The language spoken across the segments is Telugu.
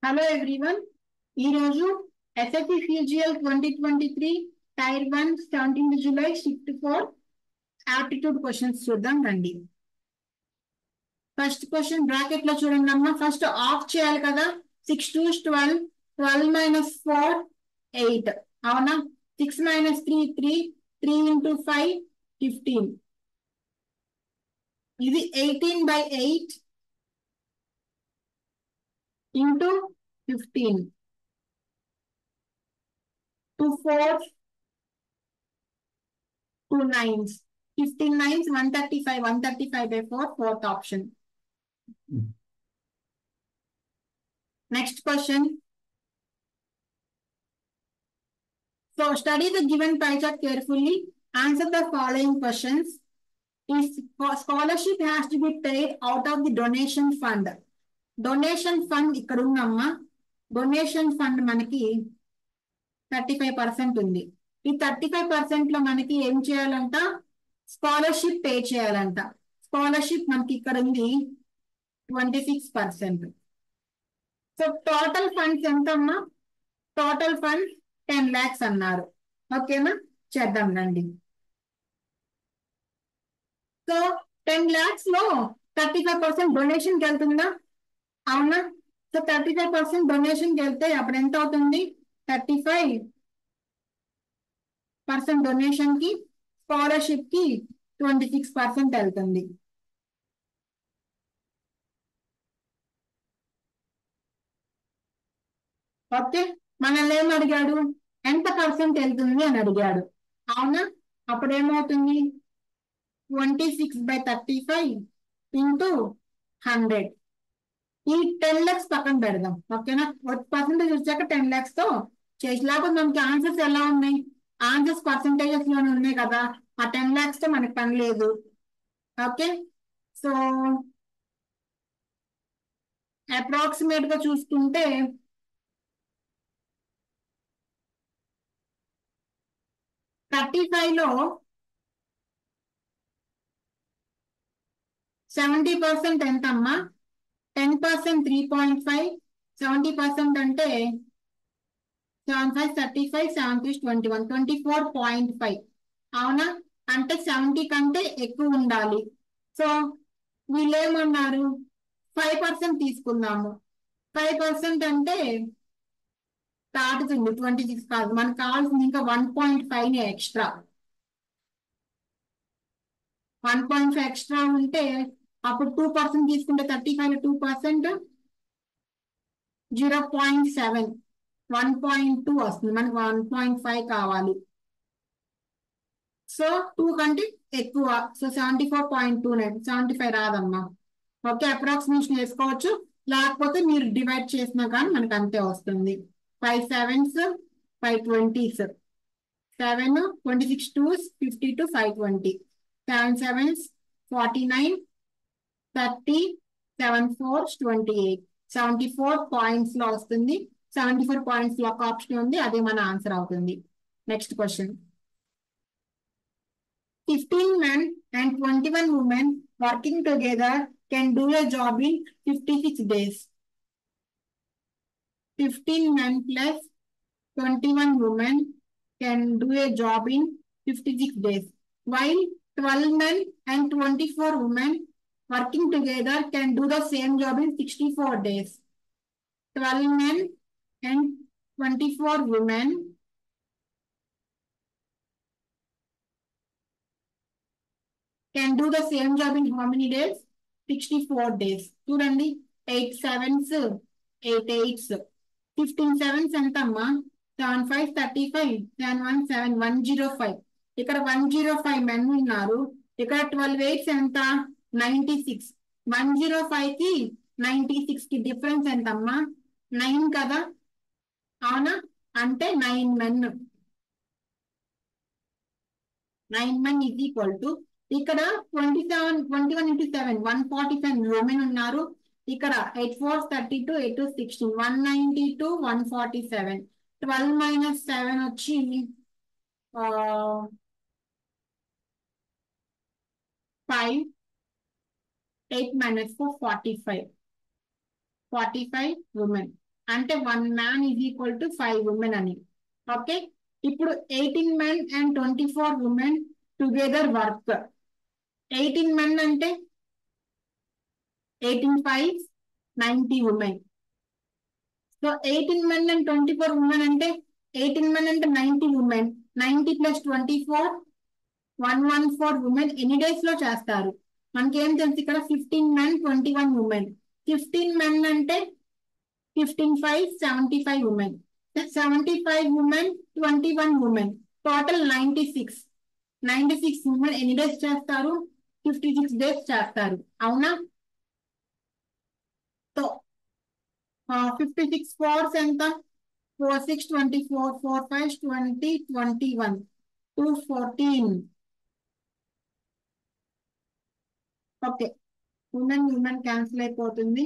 Hello everyone. ఈరోజు SSC CGL 2023 tier 1 17 July shift 4 aptitude questions చూద్దాం రండి. ఫస్ట్ క్వశ్చన్ బ్రాకెట్ లో చూడండి అమ్మా. ఫస్ట్ ఆఫ్ చేయాలి కదా. 6 2 12, 12 minus 4 8 అవునా. 6 minus 3 3, 3 into 5 15. ఇది 18/8 into 15. 2 4s, 2 9s. 15 9s, 135. 135/4, fourth option. Next question. So study the given pie chart carefully. Answer the following questions. Is scholarship has to be paid out of the donation fund. Donation fund ఇక్కడ ఉందమ్మా. డొనేషన్ ఫండ్ మనకి 35% ఉంది. ఈ 35% లో మనకి ఏం చేయాలంట? స్కాలర్షిప్ పే చేయాలంట. స్కాలర్షిప్ మనకి ఇక్కడ ఉంది 26%. సో టోటల్ ఫండ్స్ ఎంతమ్మా? టోటల్ ఫండ్స్ 10 lakhs అన్నారు. ఓకేనా, చేద్దాం రండి. సో 10 lakhs లో 35% డొనేషన్కి వెళ్తుందా? అవునా. సో 35% డొనేషన్కి వెళ్తే అప్పుడు ఎంత అవుతుంది? 35% డొనేషన్ కి, స్కాలర్షిప్ కి 26% వెళ్తుంది. ఓకే, మనల్ని ఏం అడిగాడు? ఎంత పర్సెంట్ వెళ్తుంది అని అడిగాడు. అవునా. అప్పుడు ఏమవుతుంది? 26/35 into 100. ఈ 10 lakhs పక్కన పెడదాం. ఓకేనా, పర్సెంటేజ్ వచ్చాక 10 lakhs తో చేసి, లేకపోతే మనకి ఆన్సర్స్ ఎలా ఉన్నాయి? ఆన్సర్స్ పర్సెంటేజెస్ లోనే ఉన్నాయి కదా. ఆ 10 lakhs తో మనకి పని లేదు. ఓకే, సో అప్రాక్సిమేట్ గా చూసుకుంటే 35 లో 70% ఎంతమ్మా? 10% 3.5. 70% అంటే 7 5 35, 7 3 21, 24.5. అవునా. అంటే 70 కంటే ఎక్కువ ఉండాలి. సో వీళ్ళు ఏమన్నారు? 5% తీసుకుందాము. 5% అంటే దాటుతుంది 26 కాదు. మనకు కావాల్సింది ఇంకా 1.5 ఎక్స్ట్రా. 1.5 ఎక్స్ట్రా ఉంటే అప్పుడు 2% తీసుకుంటే 35 2% 0.7, 1.2 వస్తుంది. మనకు 1.5 కావాలి. సో 2 కంటే ఎక్కువ. సో 74.29, 75 రాదమ్మా. ఓకే, అప్రాక్సిమేషన్ వేసుకోవచ్చు. లేకపోతే మీరు డివైడ్ చేసినా కానీ మనకు అంతే వస్తుంది. 5 7s, 5 20s. 7 26 2s, 52, 520. 7 7s 49, 30, 7 4s 28. 74 points లో వస్తుంది. 74 పాయింట్స్ లో ఒక ఆప్షన్ ఉంది, అదే మన ఆన్సర్ అవుతుంది. Next question. 15 men and 21 women working together can do a job in 56 days. 15 men plus 21 women can do a job in 56 days, while 12 men and 24 women working together can do the same job in 64 days. 12 men and 24 women can do the same job in how many days? 64 days. చూడండి, 8 7s, 8 8s. 15 7s ఎంతమ్మా? 7 5 35, 7 1 7, 105. ఇక్కడ 105 men ఉన్నారు. ఇక్కడ 12 8s ఎంత? 96. 105 కి 96 కి డిఫరెన్స్ ఎంతమ్మా? 9 కదా. అవునా. అంటే 9 men. 9 men is equal to, ఇక్కడ 21 into 7, 147 women ఉన్నారు. ఇక్కడ 8 4 32, 8 2 16, 192, 147. 12 minus 7 వచ్చి 5. 8 minus 4 45. 45 women. అంటే 1 man is equal to 5 women అని. ఓకే, ఇప్పుడు 18 men and 24 women together work. 18 men అంటే 18 5 90 women. So 18 men and 24 women అంటే 18 men అంటే 90 women. 90 plus 24 114 women ఎన్ని డేస్ లో చేస్తారు? మనకేం తెలుసు ఇక్కడ 15 men 21 women. 15 men అంటే 15 5 75 women. 75 women 21 women. Total 96 women ఎన్ని డేస్ చేస్తారు? 56 డేస్ చేస్తారు. అవునా? సో 56 4 ఎంత? 4 6 24 4 5 20 21 214. ఓకే, ఉమెన్ క్యాన్సిల్ అయిపోతుంది.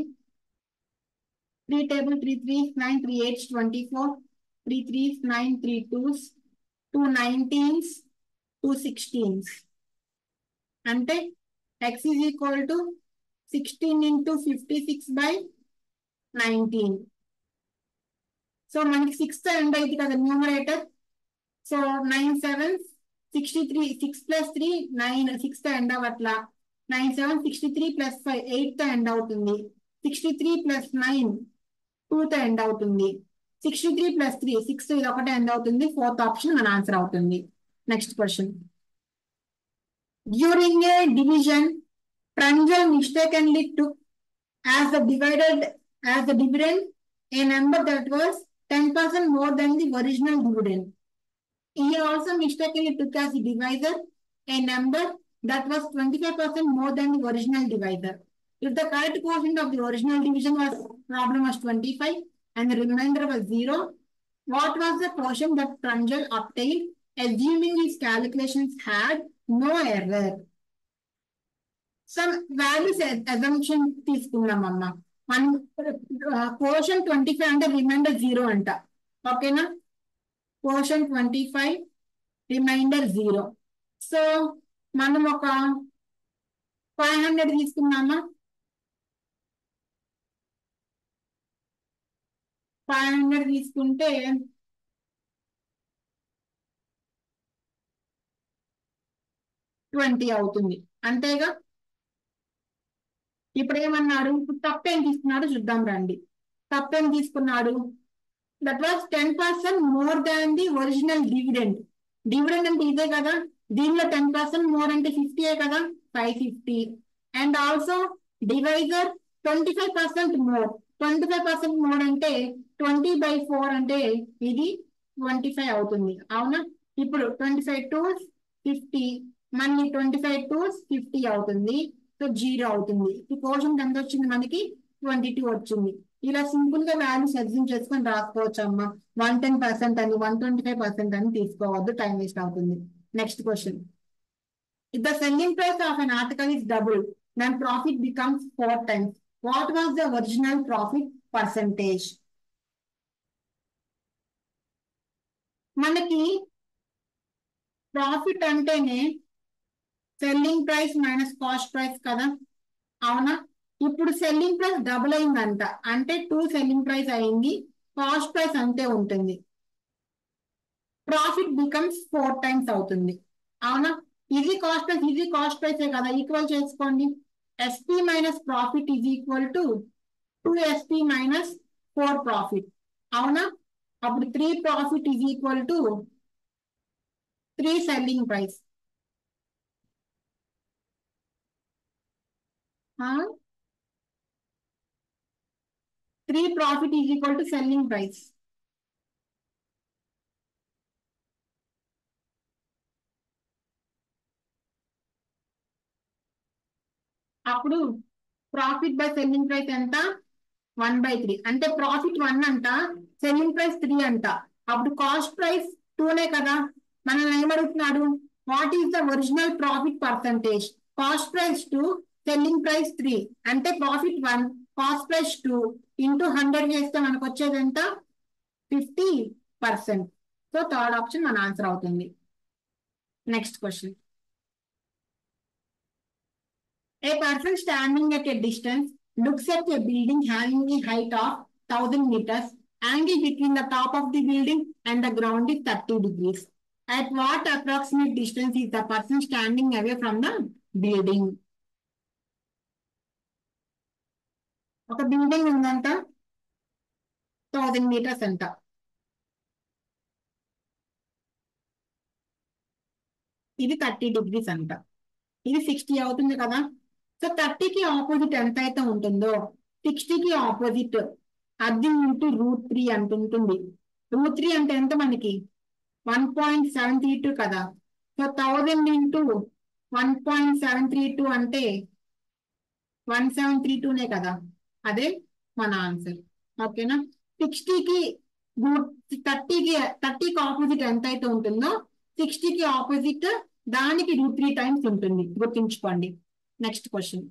3 table 3 3 9 3 8 24 3 3 9 3 2s 2 19s 2 16s. అంటే x is equal to 16 into 56/19. So మనకి 6 ఎండ్ అయింది కదా న్యూమరేటర్. సో 9 7 63 6 plus 3 9 6 ఎండ్ అవ్వట్లా. 9 7 63 plus 5 8 ఎండ్ అవుతుంది. 63 plus 9 2 ఎండ్ అవుతుంది. 63 plus 3 6 ఇది ఒకటే ఎండ్ అవుతుంది. ఫోర్త్ ఆప్షన్ మన ఆన్సర్ అవుతుంది. Next question. During a division Pranjal mistakenly took as the dividend a number that was 10% more than the original dividend. He also mistakenly took as the divisor a number that was 25% more than the original divisor. If the correct quotient of the original division problem was 25 and the remainder was 0, what was the quotient that Pranjal obtained, assuming his calculations had no error? Sum values assumption తీసుకున్నామమ్మా. మనం క్వోషంట్ 25 అంటే రిమైండర్ 0 అంట. ఓకేనా? క్వోషంట్ 25 రిమైండర్ 0. సో మనం ఒక 500 తీసుకున్నామా? 500 తీసుకుంటే 20 అవుతుంది. అంతేగా? ఇప్పుడు ఏమన్నాడు? ఇప్పుడు తప్పేం తీసుకున్నాడు చూద్దాం రండి. తప్పేం తీసుకున్నాడు? That was 10% more than the original dividend. Dividend అంటే ఇదే కదా. దీనిలో 10% మోర్ అంటే 50 కదా, 550. And also divisor 25% more. 25% more అంటే 20/4 అంటే ఇది 25 అవుతుంది. అవునా? ఇప్పుడు 25 2s 50, మళ్ళీ 25 2s 50 అవుతుంది. సో 0 అవుతుంది. ఈ క్వోషంట్ ఎంత వచ్చింది మనకి? 22 వచ్చింది. ఇలా సింపుల్ గా వాల్యూస్ అజ్యూమ్ చేసుకొని రాసుకోవచ్చు అమ్మా. 110% అని 125% అని తీసుకోవద్దు, టైం వేస్ట్ అవుతుంది. Next question. If the selling price of an article is doubled, then profit becomes 4 times. What was the original profit percentage? మనకి ప్రాఫిట్ అంటేనే selling price minus cost price కదా. అవునా? ఇప్పుడు సెల్లింగ్ ప్రైస్ డబుల్ అయిందంట, అంటే 2 సెల్లింగ్ ప్రైస్ అయింది, కాస్ట్ ప్రైస్ అంతే ఉంటుంది. ప్రాఫిట్ బికమ్స్ 4 times అవుతుంది. అవునా? ఇది కాస్ట్ ప్రైసే కదా, ఈక్వల్ చేసుకోండి. SP minus profit is equal to 2SP minus 4 profit. అవునా? అప్పుడు 3 profit is equal to 3 selling price. 3 profit is equal to selling price. అప్పుడు ప్రాఫిట్ బై సెల్లింగ్ ప్రైస్ ఎంత? 1/3. అంటే ప్రాఫిట్ 1 అంట, సెల్లింగ్ ప్రైస్ 3 అంట. అప్పుడు కాస్ట్ ప్రైస్ 2నే కదా. మనం ఏమడుగుతున్నాడు? What is the original profit percentage? Cost price 2, selling price 3 అంటే ప్రాఫిట్ 1, కాస్ట్ ప్రైస్ 2 ఇంటూ 100 చేస్తే మనకు వచ్చేది ఎంత? 50%. సో థర్డ్ ఆప్షన్ మన ఆన్సర్ అవుతుంది. Next question. A person standing at a distance looks at a building having a height of 1000 meters. Angle between the top of the building and the ground is 30 degrees. At what approximate distance is the person standing away from the building? ఒక బిల్డింగ్ ఉందంట 1000 meters అంట. ఇది 30 degrees అంట. ఇది 60 అవుతుంది కదా. సో 30కి ఆపోజిట్ ఎంత అయితే ఉంటుందో 60కి ఆపోజిట్ అది ఇంటూ √3 అంటుంటుంది. √3 అంటే ఎంత మనకి 1.732 కదా. సో 1000 ఇంటూ 1.732 అంటే 1732నే కదా. అదే మన ఆన్సర్. ఓకేనా. 60కి 30కి ఆపోజిట్ ఎంత అయితే ఉంటుందో 60కి ఆపోజిట్ దానికి √3 టైమ్స్ ఉంటుంది. గుర్తుంచుకోండి. Next question.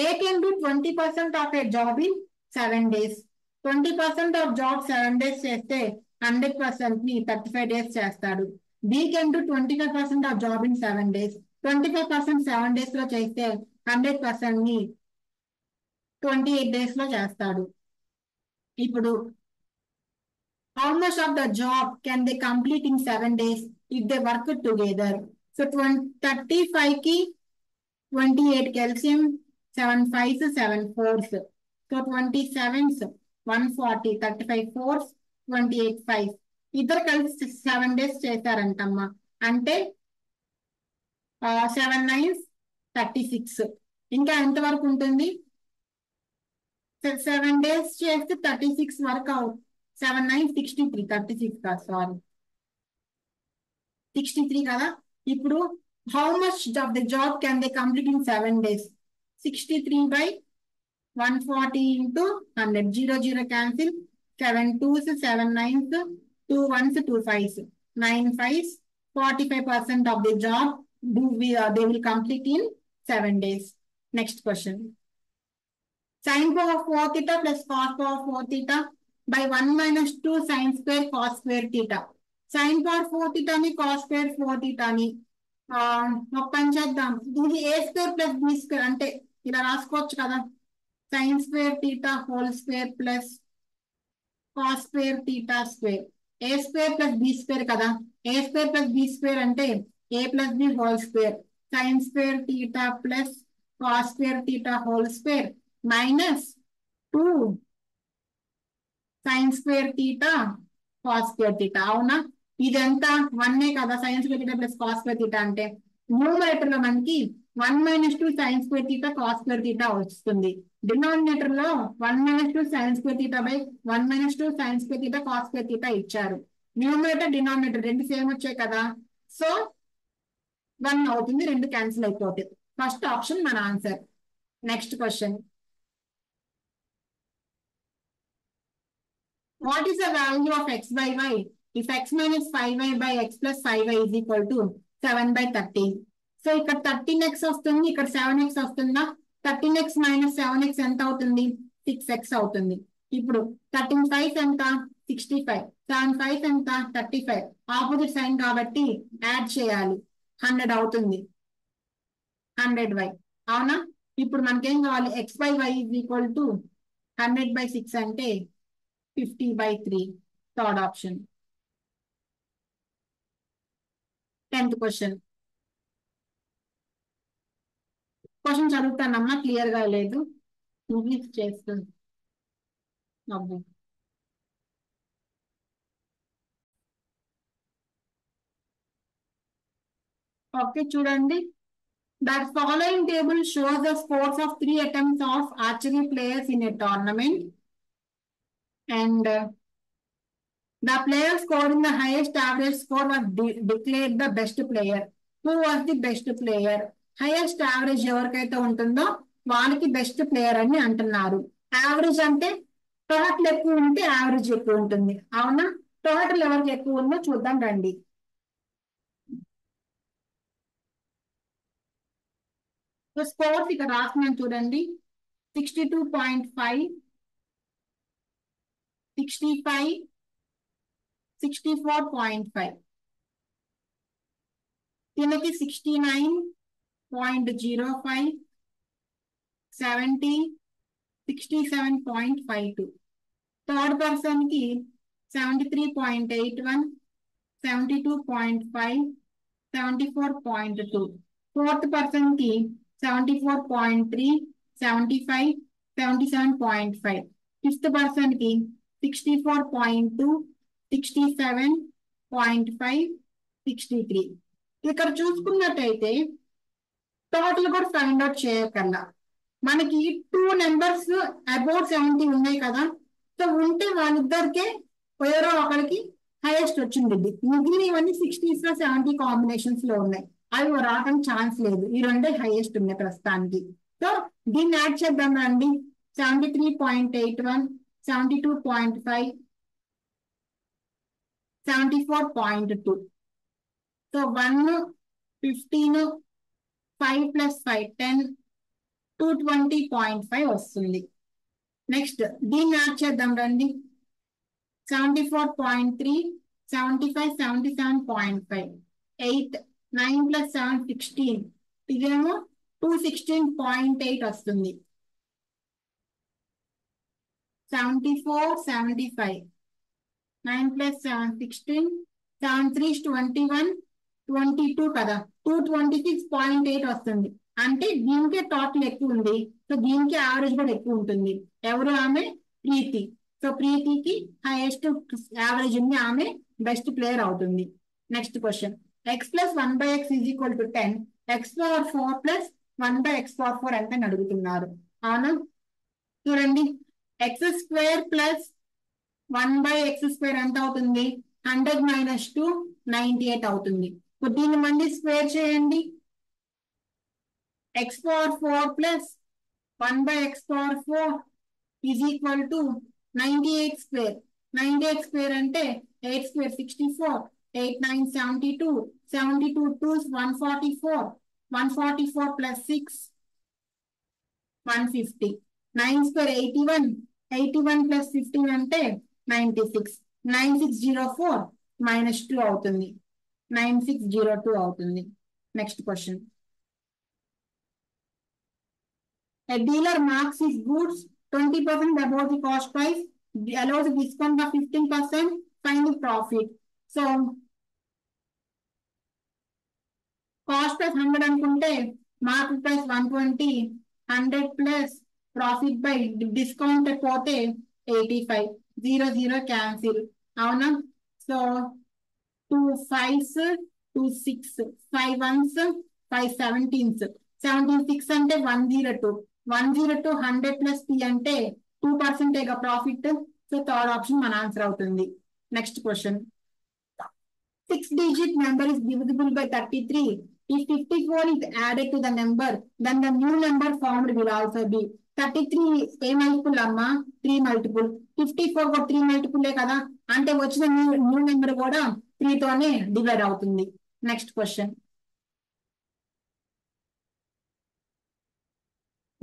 A can do 20% of a job in 7 days. 20% of job 7 days చేస్తే 100% ని 35 days చేస్తాడు. B can do 25% of job in 7 days. 25% 7 days లో చేస్తే 100% ని 28 days లో చేస్తాడు. ఇప్పుడు how much of the job can they complete in 7 days if they work together? So 35కి 28 calcium 7 5s 7 4s. So 27s 140 35 4s 28 5. ఇద్దరు కలిసి 7 days చేశారంటమ్మా. అంటే 7 9s 36. ఇంకా ఎంతవరకు ఉంటుంది? 7 days చేస్తే 36 వరకు అవుతుంది. 7 9 63 36 కాదు సారీ 63 కదా. ఇప్పుడు how much of the job can they complete in 7 days? 63 by 140 into 100. 0 0 cancel. 7 2s 7 9s 2 1s 2 5s 9 5s. 45% of the job they will complete in 7 days. Next question. Sin power 4 theta plus cos power 4 theta by 1 minus 2 sin square cos square theta. Sin power 4 theta ni cos square 4 theta ni ఒక పని చేద్దాం. ఇది a square plus b square అంటే ఇలా రాసుకోవచ్చు కదా. sin square theta whole square plus cos square theta square. a square plus b square కదా. a square plus b square అంటే a plus b whole square. sin square theta plus cos square theta whole square minus 2 sin square theta cos square theta. అవునా. ఇదంతా 1 కదా. sin square theta plus cos square theta అంటే న్యూమరేటర్ లో మనకి 1 minus 2 sin square theta cos square theta వస్తుంది. డినామినేటర్ లో 1 minus 2 sin square theta by 1 minus 2 sin square theta cos square theta ఇచ్చారు. న్యూమరేటర్ డినామినేటర్ రెండు సేమ్ వచ్చాయి కదా. సో 1 అవుతుంది. రెండు క్యాన్సిల్ అయిపోతాయి. ఫస్ట్ ఆప్షన్ మన answer. Next question. What is the value of x by y if x minus 5y by x plus 5y is equal to 7 by 13? So ఇక్కడ 13x వస్తుంది, ఇక్కడ 7x వస్తుందా? 13x minus 7x ఎంత అవుతుంది? 6x అవుతుంది. ఇప్పుడు 13 5 ఎంత? 65. 7 5 ఎంత? 35. ఆపోజిట్ సైన్ కాబట్టి యాడ్ చేయాలి. 100 అవుతుంది. 100y. అవునా. ఇప్పుడు మనకేం కావాలి? x by y is equal to 100 by 6 అంటే 50 by 3. Third option. 10th question. Question చదువుతానమ్మా, క్లియర్ గా లేదు. ఇంగ్లీష్ చేస్తుంది. ఓకే చూడండి. That following table shows the scores of 3 attempts of archery players in a tournament. And the player scoring the highest average score was declared the best player. Who was the best player? Highest average ఎవరికైతే ఉంటుందో వాళ్ళకి బెస్ట్ ప్లేయర్ అని అంటున్నారు. యావరేజ్ అంటే టోటల్ ఎక్కువ ఉంటే యావరేజ్ ఎక్కువ ఉంటుంది. అవునా. టోటల్ ఎవరికి ఎక్కువ ఉందో చూద్దాం రండి. స్కోర్స్ ఇక్కడ రాస్తున్నాను చూడండి. 62.5 65 64.5. దీనికి 69.05 70 67.52. థర్డ్ పర్సన్ కి 73.81, 72.5, 74.2. ఫోర్త్ పర్సన్ కి 74.3, 75, 77.5. ఫిఫ్త్ పర్సన్ కి 64.2, 67.5, 63. ఇక్కడ చూసుకున్నట్టయితే టోటల్ కూడా ఫైండ్ అవుట్ చేయకల్లా మనకి 2 నెంబర్స్ అబౌట్ 70 ఉన్నాయి కదా. సో ఉంటే వాళ్ళిద్దరికే ఎవరో ఒకరికి హైయెస్ట్ వచ్చింది. మిగిలినవన్నీ 60s లో 70 కాంబినేషన్స్ లో ఉన్నాయి. అవి రావడానికి ఛాన్స్ లేదు. ఈ రెండే హైయెస్ట్ ఉన్నాయి ప్రస్తుతానికి. సో దీన్ని యాడ్ చేద్దాం రండి. 73.81, 72.5, 74.2. సో 1, 15, 5 + 5 10, 220.5 వస్తుంది. నెక్స్ట్ దీన్ని యాడ్ చేద్దాం రండి. 74.3, 75, 77.5, 8, 9 + 7 16. ఇదేమో 216.8 వస్తుంది. 74, 75, 9 + 7 16, 7 3 21, 22 కదా, 226.8 వస్తుంది. అంటే దీనికే టోటల్ ఎక్కువ ఉంది. సో దీనికి యావరేజ్ కూడా ఎక్కువ ఉంటుంది. ఎవరు? ఆమె ప్రీతి. సో ప్రీతికి హైయెస్ట్ యావరేజ్ ఉంది. ఆమె బెస్ట్ ప్లేయర్ అవుతుంది. Next question. x + 1/x = 10, x⁴ + 1/x⁴ ఎంత అని అడుగుతున్నారు. అవునా? చూడండి, x² + 1/x² ఎంత అవుతుంది? 100 - 2 98 అవుతుంది. దీన్ని మళ్ళీ స్క్వేర్ చేయండి. x⁴ + 1/x⁴ = 98². 98² అంటే 8² 64, 8 9 72, 72 2s 144, 144 + 6 150, 9² 81, 81 + 15 అంటే 96, 9604 - 2 అవుతుంది. 9602 అవుతుంది. Next question. A dealer marks his goods 20% above the cost price, allows a discount of 15%, find the profit. So cost price 100 అనుకుంటే market price 120, 100 plus profit by discount పోతే 85, 0 0 క్యాన్సిల్. అవునా? సో 2 5s, 2 6, 5 1s, 5 17s, 76 అంటే 102, 102 100 + p అంటే 2% ప్రాఫిట్. సో థర్డ్ ఆప్షన్ మన ఆన్సర్ అవుతుంది. Next question. 6-digit number is divisible by 33. If 54 is added to the number, then the new number formed will also be 33. A multiple అమ్మా? 3 మల్టిపుల్. 54 కూడా 3 మల్టిపులే కదా, అంటే వచ్చిన న్యూ నెంబర్ కూడా 3 తోనే డివైడ్ అవుతుంది. Next question.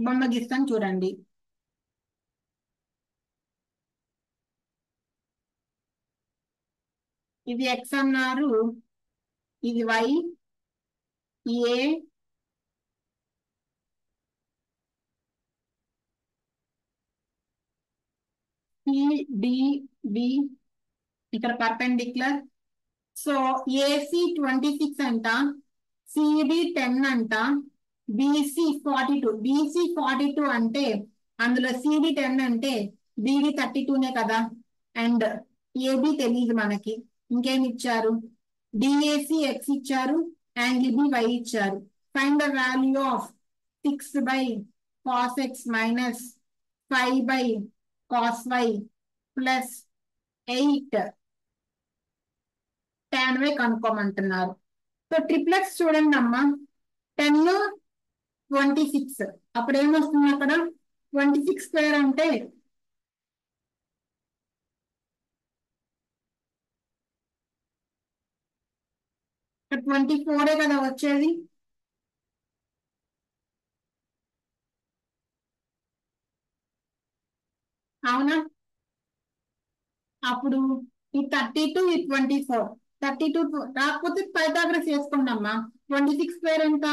బొమ్మ గీస్తాను చూడండి. ఇది x అన్నారు, ఇది y, a, c, d, b ఇక్కడ పర్పెండిక్యులర్. సో ఏసీ 26 అంట, సిడి 10 అంట, బీసీ 42. బీసీ 42 అంటే అందులో సిడి 10 అంటే బీడి 32నే కదా. అండ్ ఏబి తెలియదు మనకి. ఇంకేమి ఇచ్చారు? డిఏసి ఎక్స్ ఇచ్చారు, యాంగిల్ బి వై ఇచ్చారు. Find the value of 6/cos x - 5/cos y + 8 tan y కనుక్కోమంటున్నారు. సో ట్రిప్లెక్స్ చూడండి అమ్మా. 10 26, అప్పుడు ఏమొస్తుంది అక్కడ? 26² అంటే 24 కదా వచ్చేది. అవునా? అప్పుడు ఈ 32, ఈ 24, 32 రాకపోతే పైథాగరస్ చేసుకుందామా. 26² ఎంత?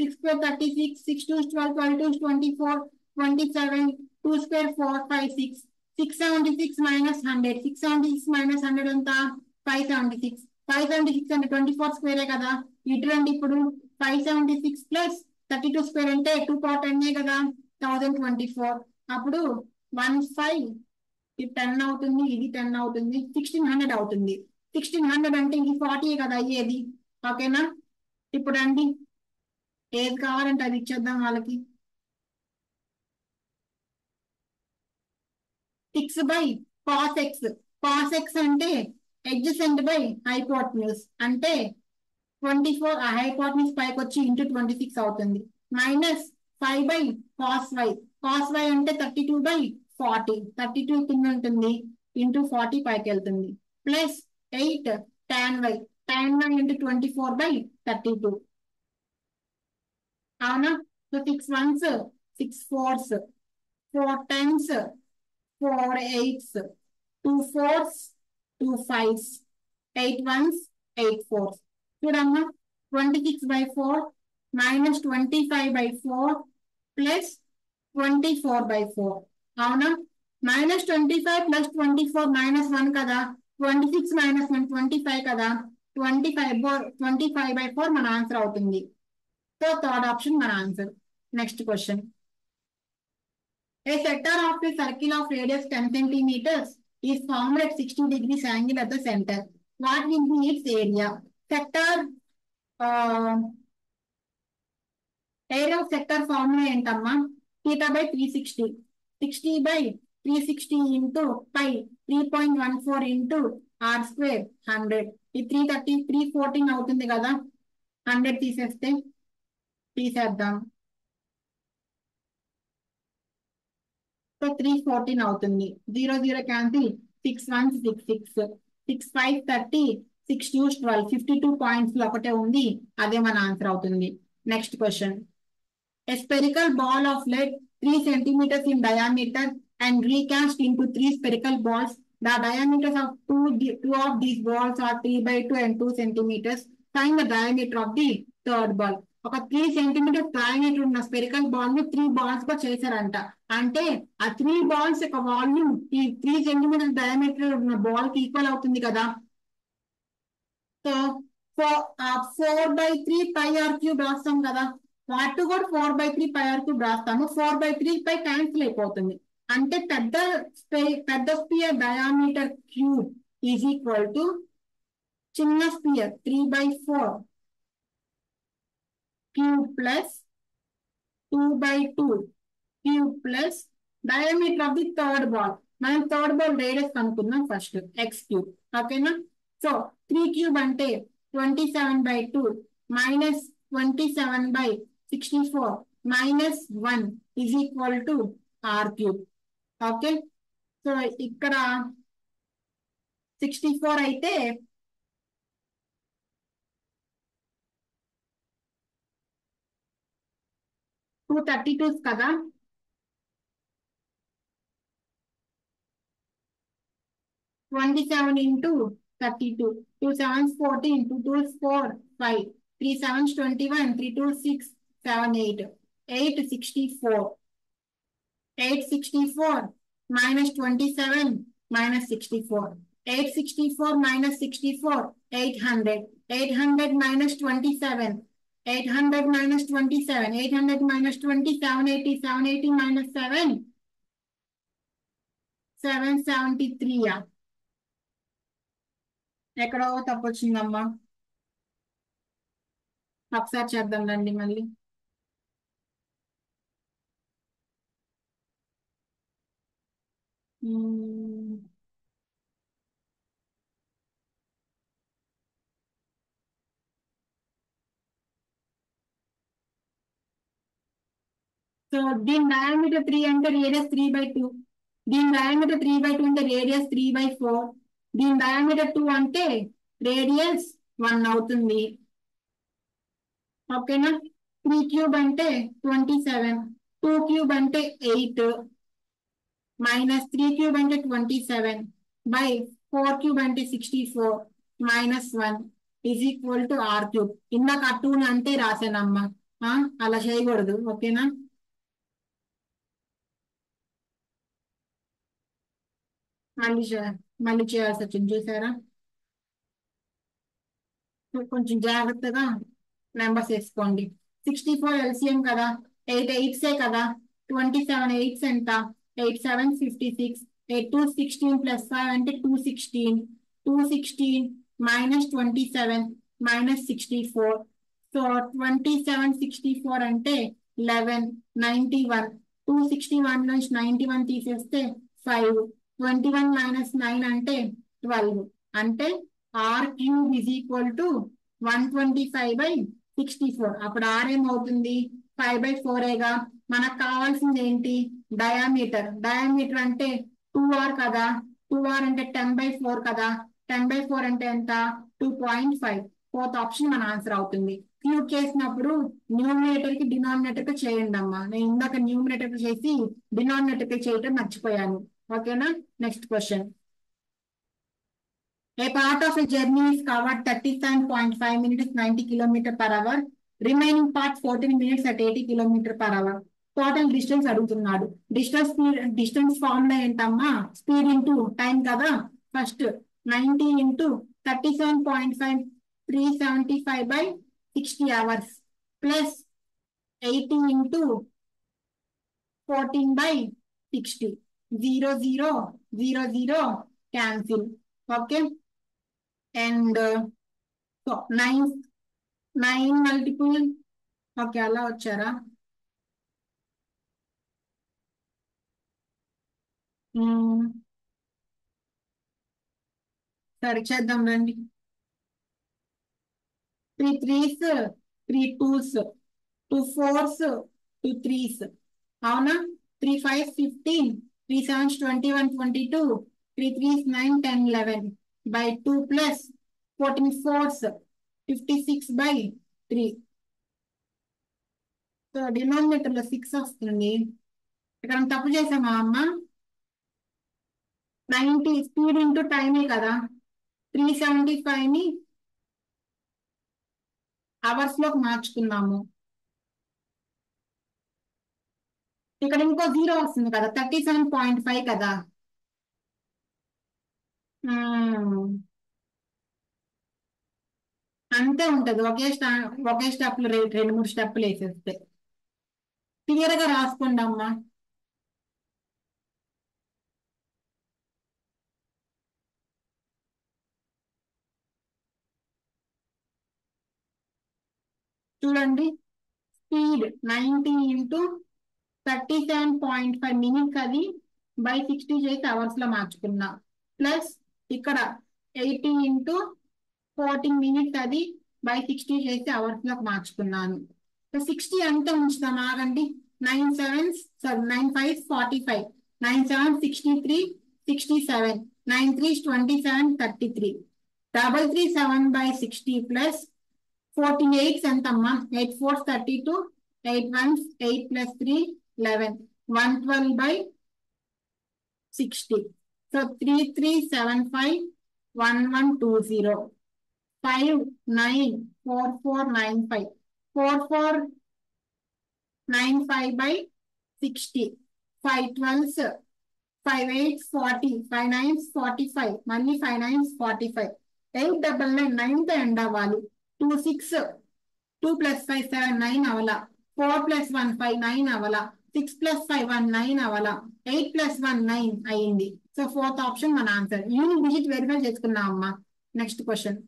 6² 36, 6 2 12, 12 2 24, 27, 2 square 4 5 6 676 minus 100 676 minus 100 ఎంత 576 576 అంటే 24 స్క్వేరే కదా ఇటు రండి ఇప్పుడు 576 ప్లస్ 32 స్క్వేర్ అంటే 2 పవర్ 10 కదా 1024 అప్పుడు 15 ఇది 10 అవుతుంది ఇది 10 అవుతుంది 1600 అవుతుంది 1600 అంటే ఇది 40 కదా అయ్యేది ఓకేనా ఇప్పుడు అండి ఏది కావాలంటే అది ఇచ్చేద్దాం వాళ్ళకి 6 by cos x అంటే adjacent by hypotenuse అంటే 24 ఆ హైపోటెన్యూస్ పైకి వచ్చి ఇంటూ 26 అవుతుంది మైనస్ 5 by cos y అంటే 32 by 40 32 కింద ఉంటుంది ఇంటూ 40 పైకి వెళ్తుంది plus 8 tan y into 24 by 32 అవునా so 6 ones 6 fours 4 tens 4 eights 2 fours 2 fives 8 ones 8 fours చూడమ్మా 26 by 4 minus 25 by 4 plus 24 by 4 అవునా minus 25 plus 24 minus 1 కదా 26 minus 1 25 కదా 25 by 4 మన ఆన్సర్ అవుతుంది సో థర్డ్ ఆప్షన్ మన answer next question A sector of a circle of radius 10 centimeters is formed at 60 degrees angle at the center. What will be its area? Sector area of sector formula ఏంటమ్మా theta by 360 60 by 360 into pi 3.14 into r square 100 ఈ 330 314 అవుతుంది కదా 100 తీసేద్దాం సో 314 అవుతుంది 0 క్యాన్సిల్ 6 1 6 6 6 5 30 6 2 12 52 పాయింట్స్ ఒకటే ఉంది అదే మన ఆన్సర్ అవుతుంది next question A spherical ball of lead 3 centimeters in diameter and recast into 3 spherical balls. The diameters of two of these balls are 3 by 2 and 2 centimeters. Find the diameter of the third ball. ఒక 3 centimeters diameter ఉన్న స్పెరికల్ బాల్ ని 3 balls గా చేశారంట అంటే ఆ 3 balls యొక్క వాల్యూమ్ ఈ 3 centimeters diameter ఉన్న బాల్ కి ఈక్వల్ అవుతుంది కదా so 4 by 3 pi r cube రాస్తాం కదా వాటి కూడా 4 by 3 pi r cube రాస్తాము 4 by 3 పై క్యాన్సిల్ అయిపోతుంది అంటే పెద్ద sphere diameter cube is equal to చిన్న sphere 3 by 4 cube plus 2 by 2 cube plus diameter of the third ball మనం థర్డ్ బాల్ రేడియస్ కనుక్కుందాం ఫస్ట్ ఎక్స్ క్యూబ్ ఓకేనా సో 3 క్యూబ్ అంటే 27 by 2 minus 27 by 64 minus 1 is equal to r cube. Okay. So ఇక్కడ 64 అయితే 232 కదా 27 into 32 2 7s 14 2 2s 4 5 3 7s 21 3 2 6 7 8 864 864 minus 27 minus 64 864 minus 64 800 800 minus 27 800 minus 27 800 minus 20 780 780 minus 7 773 ఎక్కడో తప్పు వచ్చిందమ్మా ఒకసారి చేద్దాం రండి మళ్ళీ సో దీని డయామీటర్ 3 అంటే రేడియస్ 3 by 2 దీని డయామీటర్ 3 by 2 అంటే రేడియస్ 3 by 4 దీని డయామీటర్ 2 అంటే రేడియస్ 1 అవుతుంది ఓకేనా 3 క్యూబ్ అంటే 27 2 క్యూబ్ అంటే 8 మైనస్ 3 క్యూబ్ అంటే 27 బై 4 క్యూబ్ అంటే 64 minus 1 is equal to R cube ఇందాక ఆ 2 అంటే రాసానమ్మా అలా చేయకూడదు ఓకేనా మళ్ళీ మళ్ళీ చేయాల్సి వచ్చింది చూసారా. కొంచెం జాగ్రత్తగా నెంబర్స్ వేసుకోండి. 64 ఎల్సిఎం కదా, 8 8 కదా, 27 8 ఎంత, 8 7 56, 8 2 16 +5 అంటే 216, 216 -27 -64. సో 27 64 అంటే 11 91. 261 నుంచి 91 తీసేస్తే 5. 21 - 9 అంటే 12. అంటే R³ = 125/64. అప్పుడు ఆర్ ఏమవుతుంది, 5/4గా. మనకు కావాల్సింది ఏంటి, డయామీటర్. డయామీటర్ అంటే 2R కదా, 2R అంటే 10/4 కదా, 10/4 అంటే ఎంత, 2.5. ఫోర్త్ ఆప్షన్ మన ఆన్సర్ అవుతుంది. క్యూబ్ చేసినప్పుడు న్యూమినేటర్ కి డినామినేటర్ కి చేయండి అమ్మా. నేను ఇందాక న్యూమినేటర్ కి చేసి డినామినేటర్ కి చేయటం మర్చిపోయాను. ఓకేనా. Next question. A part of a journey is covered 37.5 minutes 90 km/h. Remaining part 14 minutes at 80 km/h. Total distance అడుగుతున్నాడు. డిస్టెన్స్ ఫార్ములా ఏంటమ్మా, స్పీడ్ ఇంటూ టైం కదా. First 90 × 37.5 375/60 hours plus 80 × 14/60. 0 0 0 0 cancel. Okay. And so 9 multiple. Okay, అలా వచ్చారా. సరే చేద్దాం రండి. 3 3s 3 2s, 2 4s 2 3s. అవునా. 3 5 15, 3 7 21 22, 3 3 9 10 11 by 2 plus 14 4s 56/3. So denominator లో 6 వస్తుంది. ఇక్కడ తప్పు చేసామా అమ్మ. 90 స్పీడ్ ఇంటూ టైమే కదా, 375 ని అవర్స్ లోకి మార్చుకున్నాము. ఇక్కడ ఇంకో 0 వస్తుంది కదా, 37.5 కదా. అంతే ఉంటది. ఒకే స్టెప్ లో 2 3 స్టెప్పులు వేసేస్తే. క్లియర్ గా రాసుకోండి అమ్మా. చూడండి, స్పీడ్ 90 × 37.5 మినిట్స్ అది బై 60 చేసి అవర్స్ లో మార్చుకున్నా. ప్లస్ ఇక్కడ 80 × 14 మినిట్స్ అది బై 60 చేసి అవర్స్ లోకి మార్చుకున్నాను. 60 అంతా ఉంచుతాం, ఆగండి. 9 7s 9 5s 45, 9 7 63 67, 9 3s 27 33. 337/60 ప్లస్ 48 ఎంతమ్మా, 8 4s 32, 8 1s 8 + 3 11, 112/60. So 3375 1120, 594495, 4495/60, 5 12s 5 8s 40, 5 9s 45, మళ్ళీ 5 9s 45, 8 99 9 తో ఎండ్ అవ్వాలి. 2 6 2 + 5 7 9 అవలా, 4 + 1 5 9 అవలా, 6 + 5 1 9 అవలా, 8 + 1 9 అయింది. సో ఫోర్త్ ఆప్షన్ మన ఆన్సర్. యూనిట్ డిజిట్ వెరిఫై చేసుకున్నాం అమ్మా. Next question.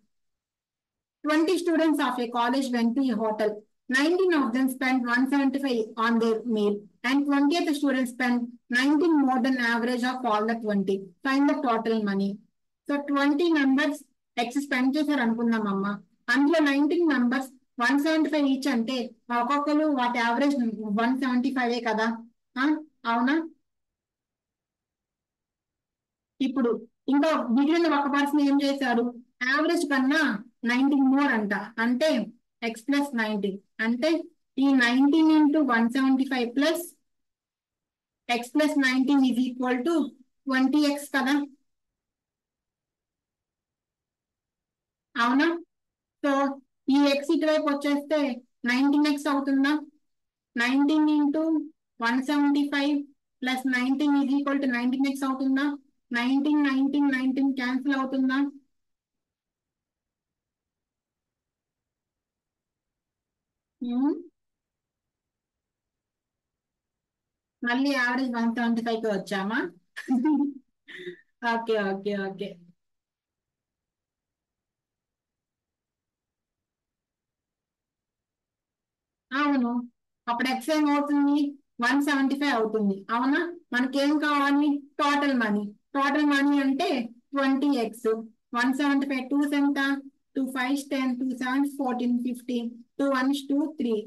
20 students of a college went to a hotel. 19 of them spent 175 on their meal, and 20th student spent 19 more than average of all the 20. Find the total money. So 20 members X spend చేశారు అనుకుందాం అమ్మ. అందులో 19 members 175 ఈచ్ అంటే ఒక్కొక్కరు వాటి యావరేజ్ 175 కదా. అవునా. ఇప్పుడు ఇంకా మిగిలిన ఒక పర్సన్ ఏం చేశారు, యావరేజ్ కన్నా 19 మోర్ అంట. అంటే x + 19 అంటే ఈ 19 × 175 ప్లస్ x + 19 = 20x కదా. అవునా. సో ఈ x ఇటువైపు వచ్చేస్తే 19x అవుతుందా. 19 × 175 + 19 = 19x అవుతుందా. 19 క్యాన్సిల్ అవుతుందా? ఉమ్, మళ్ళీ యావరేజ్ 175కి వచ్చామా? Okay okay okay. అవును, అప్పుడు ఎక్స్ ఏమవుతుంది? 175 అవుతుంది అవునా? మనకేం కావాలి? Total money. టోటల్ మనీ అంటే 20x. 175 టూస్ ఎంత? 2 5 10, 2 7 14 15, 2 1 2 3.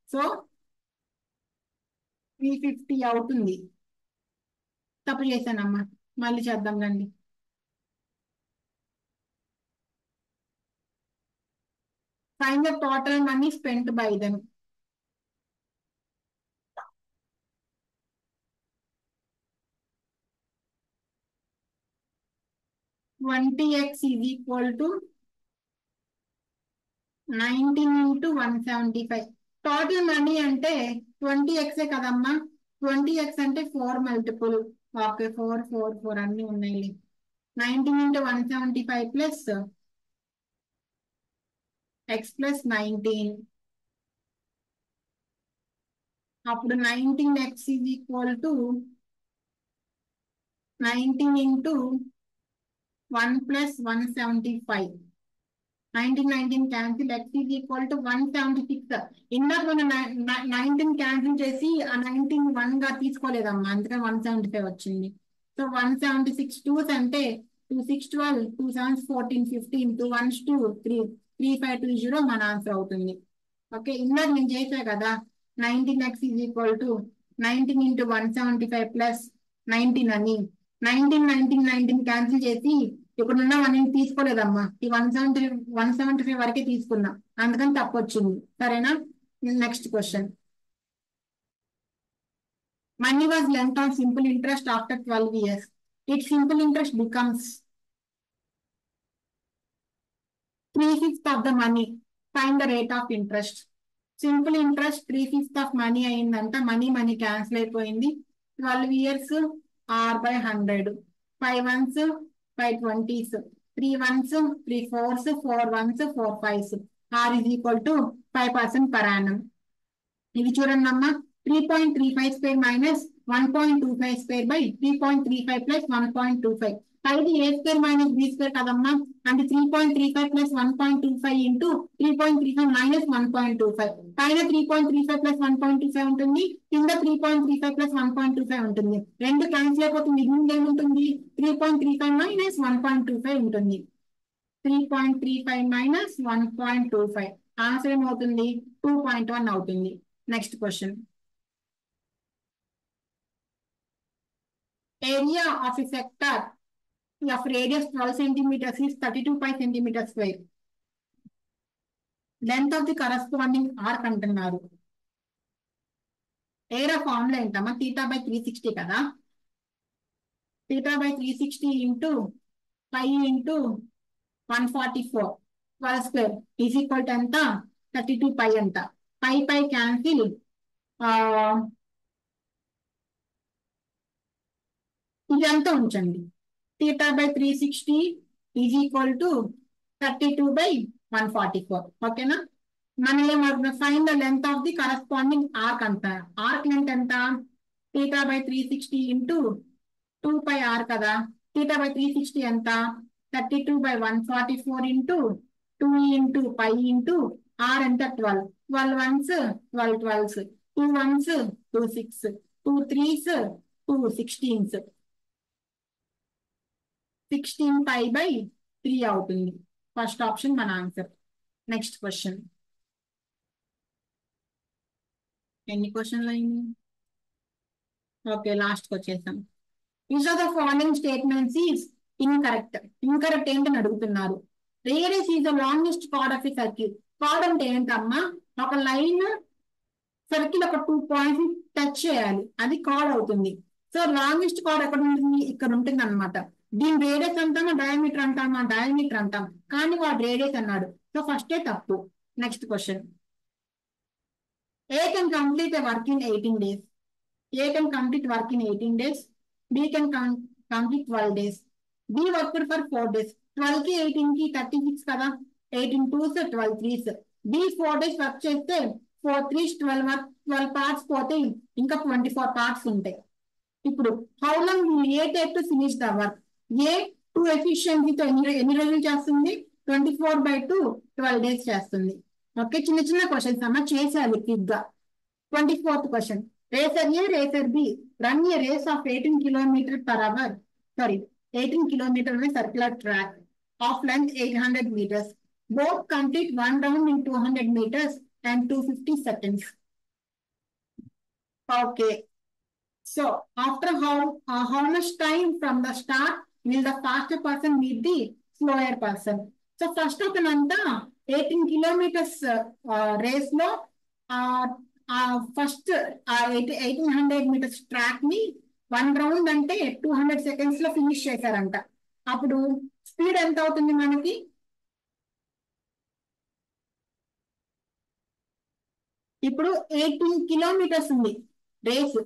సో 350 అవుతుంది. తప్పు చేశానమ్మా, మళ్ళీ చేద్దాం రండి. Find the total money spent by them. 20x is equal to 19 into 175. Total money అంటే 20x కదమ్మా? 20x అంటే 4 మల్టిపుల్. ఓకే, 4 అన్ని ఉన్నాయి. 19 into 175 ప్లస్ x+19. అప్పుడు 19x is equal to 19 into 1 + 175. 19 cancel, x is equal to 176. ఇందాక మనం 19 క్యాన్సిల్ చేసి ఆ 19 1 గా తీసుకోలేదమ్మా, అందుకని 175 వచ్చింది. సో 176 టూస్ అంటే 2 6 12, 2 7 14 15, 2 1 2 3, 3520 మన ఆన్సర్ అవుతుంది. ఓకే, ఇందాక నేను చేసా కదా, 19x is equal to 19 into 175 plus 19 అని. 19 క్యాన్సిల్ చేసి ఇప్పుడున్న మనం తీసుకోలేదమ్మా, ఈ 175 వరకే తీసుకున్నా, అందుకని తప్పు వచ్చింది. సరేనా? Next question. Money was lent on simple interest after 12 years. It simple interest becomes 3/5 of the money. Find the rate of interest. Simple interest 3/5 of money అయిందంట. మనీ క్యాన్సిల్ అయిపోయింది. 12 years R/100. 5 ones 5 20s, 3 ones 3 4s, 4 ones 4 5s. R is equal to 5% per annum. ఇది చూడండి అమ్మా, 3.35² మైనస్ 1.25² బై 3.35 ప్లస్ 1.25. పైది A² మైనస్ B² కదమ్మా, అంటే 3.35 ప్లస్ 1.25 ఇంటూ 3.35 మైనస్ 1.25. పైన 3.35 ప్లస్ 1.25 ఉంటుంది, కింద 3.35 ప్లస్ 1.25 ఉంటుంది. రెండు క్యాన్సిల్ అయిపోతే మిగిలింది ఏముంటుంది? 3.35 మైనస్ 1.25 ఉంటుంది. 3.35 మైనస్ 1.25 ఆన్సర్ ఏమవుతుంది? 2.1 అవుతుంది. Next question. Area of a sector of radius 12 centimeters is 32 pi centimeters square. Length of the corresponding arc అంటున్నారు. ఏరియా ఫార్ములా ఏంటమ్మా? θ/360 కదా. θ/360 into pi into 144 12 square is equal to ఎంత? 32 పై అంట. పై క్యాన్సిల్, ఇదంతా ఉంచండి. θ/360 ఈజ్ ఈక్వల్ టు 32/144. ఓకేనా? మనం ఏమవుతుంది? Find the length of the corresponding arc అంట. ఆర్క్ లెంత్ ఎంత? θ/360 ఇంటూ 2πr కదా. θ/360 ఎంత? 32/144 into 2 into pi into r ఎంత? 12. 12 ones 12 12s, 2 ones 2 6, 2 3s 2 16s. 16 π/3 అవుతుంది. ఫస్ట్ ఆప్షన్ మన ఆన్సర్. Next question. ఎన్ని క్వశ్చన్లు అయింది? ఓకే, లాస్ట్కి వచ్చేసాం. Use of the following statements is incorrect. Incorrect ఏంటని అడుగుతున్నారు. Radius is the longest card of a circle. Card అంటే ఏంటమ్మా? ఒక లైన్ సర్కిల్ ఒక 2 points టచ్ చేయాలి, అది కార్డ్ అవుతుంది. సో లాంగెస్ట్ కార్డ్ ఎక్కడ ఉంటుంది? ఇక్కడ ఉంటుంది అనమాట. దీని రేడియస్ అంటామా డయామీటర్ అంటామా? డయామీటర్ అంటాం, కానీ వాడు రేడియస్ అన్నాడు. సో ఫస్టే తప్పు. Next question. A can complete a work in 18 days. A can complete work in 18 days. B can complete 12 days. B worked for 4 days. 12 కి 18 కి 36 కదా, 18 2s 12 3s. B 4 days work చేస్తే 4 3s 12 పార్ట్స్ పోతే ఇంకా 24 పార్ట్స్ ఉంటాయి. ఇప్పుడు how long a type to finish the work? ఏ 2 ఎఫిషియన్సీతో ఎన్ని రోజులు చేస్తుంది? 24/2 12 days చేస్తుంది. ఓకే, చిన్న చిన్న క్వశ్చన్స్ అమ్మ చేసేయాలి క్విక్ గా. 24th question. Racer A, racer B run a race of 18 kilometers per hour. Sorry, 18 kilometers with circular track of length 800 meters. Both complete one round in 200 meters and 250 seconds. Okay. So after how much time from the start will the faster person meet the slower person? So first of all, 18 kilometers race lo first 1800 meters track ని 1 రౌండ్ అంటే 200 seconds లో ఫినిష్ చేశారంట. అప్పుడు స్పీడ్ ఎంత అవుతుంది మనకి? ఇప్పుడు 18 kilometers ఉంది రేస్,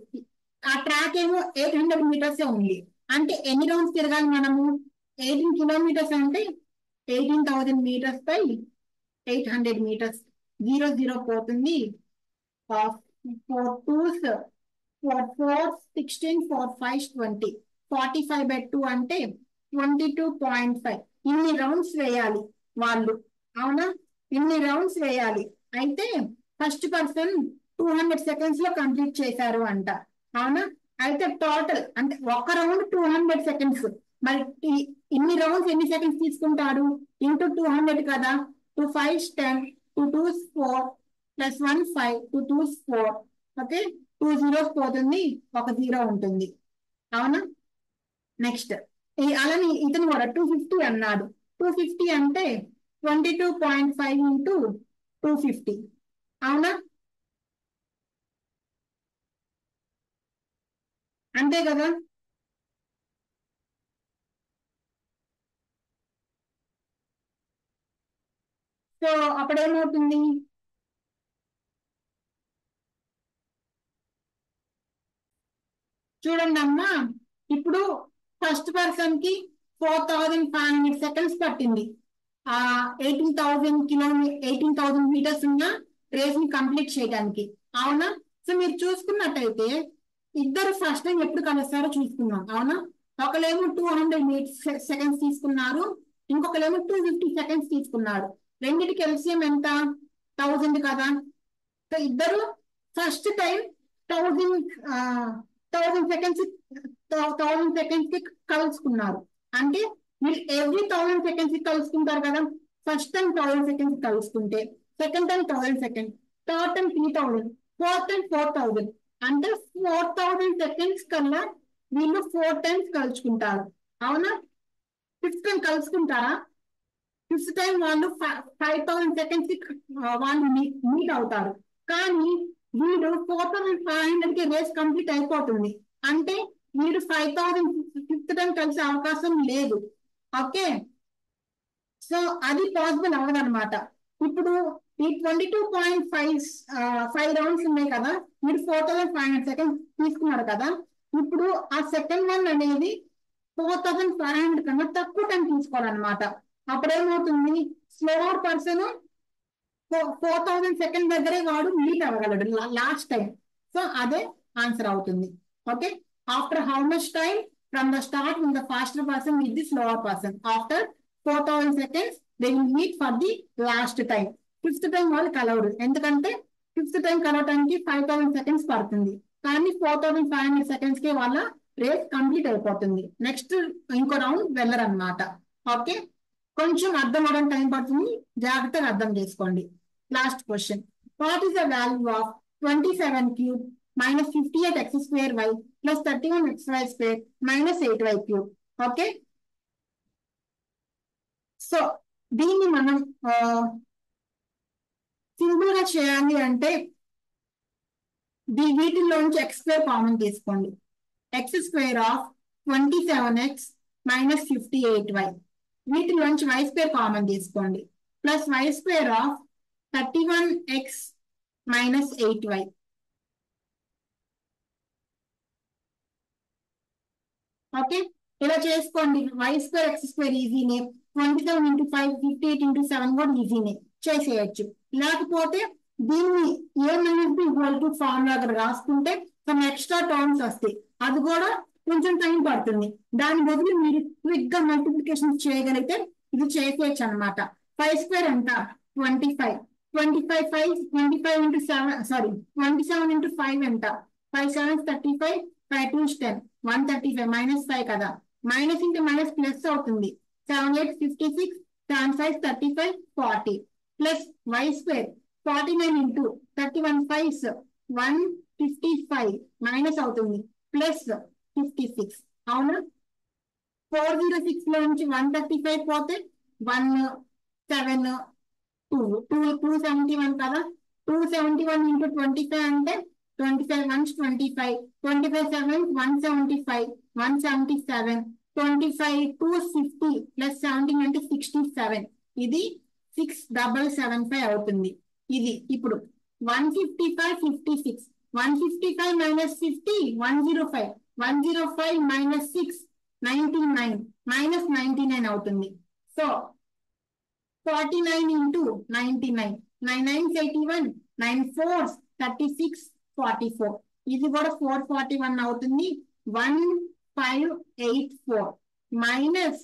ఆ ట్రాక్ ఏమో 800 meters ఉంది. అంటే ఎన్ని రౌండ్స్ తిరగాలి మనము? 18 kilometers అంటే 18,000 meters బై 800 meters. 0 పోతుంది. 4 2s 4 4 16 4 5 20 45/2 అంటే 22.5. ఇన్ని రౌండ్స్ వేయాలి వాళ్ళు, అవునా? ఇన్ని రౌండ్స్ వేయాలి. అయితే ఫస్ట్ పర్సన్ 200 seconds లో కంప్లీట్ చేశారు అంట, అవునా? అయితే టోటల్ అంటే ఒక రౌండ్ 200 seconds. మరి ఇన్ని రౌండ్స్ ఎన్ని సెకండ్స్ తీసుకుంటారు? ఇంటూ 200 కదా. 2 5 10 2 2s 4 plus 1 5 2 2s 4. Okay, 2 zeros పోతుంది, ఒక 0 ఉంటుంది, అవునా? నెక్స్ట్ అలానే ఇతను కూడా 250 అన్నాడు. 250 అంటే 22.5 ఇంటూ 250, అవునా? అంతే కదా. సో అప్పుడేమవుతుంది? చూడండి అమ్మా, ఇప్పుడు ఫస్ట్ పర్సన్ కి 4500 seconds పట్టింది ఆ 18,000 meters ఉన్న రేస్ ని కంప్లీట్ చేయడానికి, అవునా? సో మీరు చూసుకున్నట్టయితే ఇద్దరు ఫస్ట్ టైం ఎప్పుడు కలుస్తారో చూసుకున్నాం, అవునా? ఒకలేమో 200 seconds తీసుకున్నారు, ఇంకొకలేమో 250 seconds తీసుకున్నారు. రెండింటికి ఎల్సిఎం ఎంత? 1000 కదా. సో ఇద్దరు ఫస్ట్ టైం 1000 seconds కి కలుసుకున్నారు. అంటే మీరు ఎవ్రీ 1000 seconds కి కలుసుకుంటారు కదా. ఫస్ట్ టైం 1000 seconds కలుసుకుంటే, second time 1000 seconds, third time 3000, fourth time 4000. అంటే 4000 seconds కన్నా వీళ్ళు 4 times కలుసుకుంటారు, అవునా? ఫిఫ్త్ టైం కలుసుకుంటారా? ఫిఫ్త్ టైం వాళ్ళు 5000 seconds కి వాళ్ళు మీట్ అవుతారు. కానీ వీడు 4500 కి రేస్ కంప్లీట్ అయిపోతుంది. అంటే మీరు 5000 ఫిఫ్త్ టైం కలిసే అవకాశం లేదు. ఓకే, సో అది పాసిబుల్ అవ్వదన్నమాట. ఇప్పుడు ఈ 22.5 రౌండ్స్ ఉన్నాయి కదా, మీరు 4500 seconds తీసుకున్నారు కదా. ఇప్పుడు ఆ సెకండ్ వన్ అనేది 4500 కన్నా తక్కువ టైం తీసుకోవాలన్నమాట. అప్పుడేమవుతుంది? స్లోవర్ పర్సన్ 4000 seconds దగ్గరే వాడు మీట్ అవ్వగలడు లాస్ట్ టైం. సో అదే ఆన్సర్ అవుతుంది. Okay, after how much time from the start will the faster person with the slower person? After 4000 seconds they will meet for the last time. Fifth time వాళ్ళు కలవరు, ఎందుకంటే ఫిఫ్త్ టైం కలవటానికి 5000 seconds పడుతుంది. కానీ 4500 seconds కి వాళ్ళ రేస్ కంప్లీట్ అయిపోతుంది. నెక్స్ట్ ఇంకో రౌండ్ వెళ్ళరన్నమాట. ఓకే, కొంచెం అర్థం అవడానికి టైం పడుతుంది, జాగ్రత్తగా అర్థం చేసుకోండి. Last question. What is the value of 27 cube minus 58x square y plus 31xy square minus 8y cube? Okay, so దీన్ని మనం సింపుల్ గా చేయాలి అంటే వీటిల్లోంచి x స్క్వేర్ కామన్ తీసుకోండి. x square of 27x minus 58y, వీటిలోంచి y స్క్వేర్ కామన్ తీసుకోండి. Plus y square of 31x minus 8y. Okay, ఇలా చేసుకోండి. వై స్క్వేర్ ఎక్స్ స్క్వేర్ ఈజీనే, 27 into 5 58 into 7 కూడా ఈజీనే చేసేయచ్చు. లేకపోతే దీన్ని a minus b equal to formula అక్కడ రాసుకుంటే some ఎక్స్ట్రా టర్మ్స్ వస్తాయి, అది కూడా కొంచెం టైం పడుతుంది. దాని బదులు మీరు క్విక్ గా మల్టిప్లికేషన్ చేయగలిగితే ఇది చేసేయచ్చు అనమాట. 5 స్క్వేర్ ఎంత 25, 25 into 7 సారీ 27 into 5 ఎంత 5 7 35, 5 2 10 135 -5 కదా, మైనస్ ఇంటూ మైనస్ ప్లస్ అవుతుంది. 7 8 56, 7 5 35 40 plus y square 49 into 31 5 155 minus అవుతుంది ప్లస్ 56. అవునా, 406 లో నుంచి 135 పోతే 1 7 271 కదా, 271 into 25 అంటే 25 1s 25, 25 7 175, 177, 25 2 50 ప్లస్ 17 అంటే 67, ఇది 6775 అవుతుంది. ఇది ఇప్పుడు 155 56, 155 minus 50 105, 105 minus 6 99 minus 99 అవుతుంది. సో 49 into 99, 9 9s 81, 9 4s 36, 44, ఇది కూడా 441 అవుతుంది. 1584 మైనస్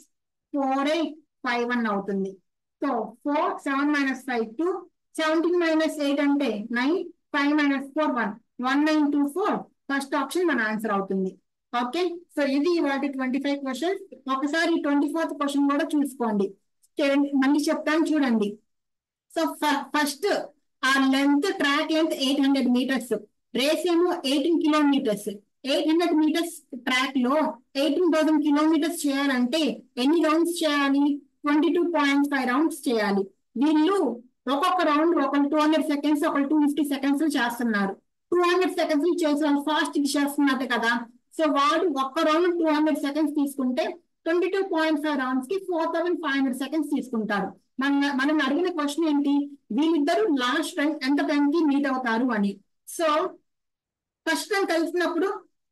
4851 అవుతుంది. సో 4 7 minus 5 2, 17 minus 8 అంటే 9, 5 minus 4 1, 1924 ఫస్ట్ ఆప్షన్ మన ఆన్సర్ అవుతుంది. ఓకే, సో ఇది వాటి 25 క్వశ్చన్స్. ఒకసారి 24th క్వశ్చన్ కూడా చూసుకోండి, మళ్ళీ చెప్తాను చూడండి. సో ఫస్ట్ ఆ length, track length 800 meters, race ఏమో 18 kilometers. 800 meters ట్రాక్ లో 18,000 kilometers చేయాలంటే ఎన్ని రౌండ్స్ చేయాలి? 22.5 రౌండ్స్ చేయాలి. వీళ్ళు ఒక్కొక్క రౌండ్ ఒకరు 200 seconds, ఒకరు 250 seconds చేస్తున్నారు. 200 seconds చేసే వాళ్ళు ఫాస్ట్ చేస్తున్నట్టు కదా, సో వాడు ఒక్క రౌండ్ 200 seconds తీసుకుంటే 22.5 రౌండ్స్ కి 4500 seconds తీసుకుంటారు. మనం అడిగిన క్వశ్చన్ ఏంటి, వీళ్ళిద్దరు లాస్ట్ టైం ఎంత టైం కి మీట్ అవుతారు అని. సో ఫస్ట్ టైం కలిసినప్పుడు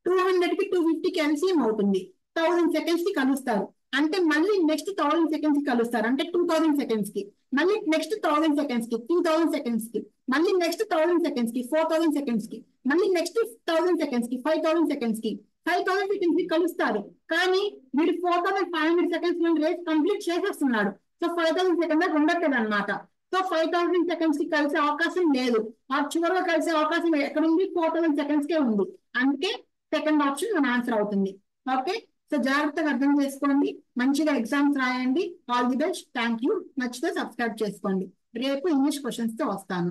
200 కి 250 ఎల్సిఎం అవుతుంది, 1000 seconds కి కలుస్తారు. అంటే మళ్ళీ నెక్స్ట్ 1000 seconds కి కలుస్తారు, అంటే 2000 seconds కి, మళ్ళీ నెక్స్ట్ 1000 seconds కి, 2000 seconds కి, మళ్ళీ నెక్స్ట్ 1000 seconds కి, 4000 seconds కి, మళ్ళీ నెక్స్ట్ 1000 seconds కి, 5000 seconds కి, 5000 seconds కి కలుస్తారు. కానీ వీడు 4500 seconds నుండి రేస్ కంప్లీట్ చేసేస్తున్నాడు. సో 5000 seconds ఉండట్లేదు అనమాట. సో 5000 seconds కి కలిసే అవకాశం లేదు. ఆ చివరిలో కలిసే అవకాశం ఎక్కడ ఉంది? 4000 seconds కే ఉంది. అందుకే సెకండ్ ఆప్షన్ మన ఆన్సర్ అవుతుంది. ఓకే, సో జాగ్రత్తగా అర్థం చేసుకోండి, మంచిగా ఎగ్జామ్స్ రాయండి. All the best, thank you. నచ్చితే సబ్స్క్రైబ్ చేసుకోండి. రేపు ఇంగ్లీష్ క్వశ్చన్స్ తో వస్తాను.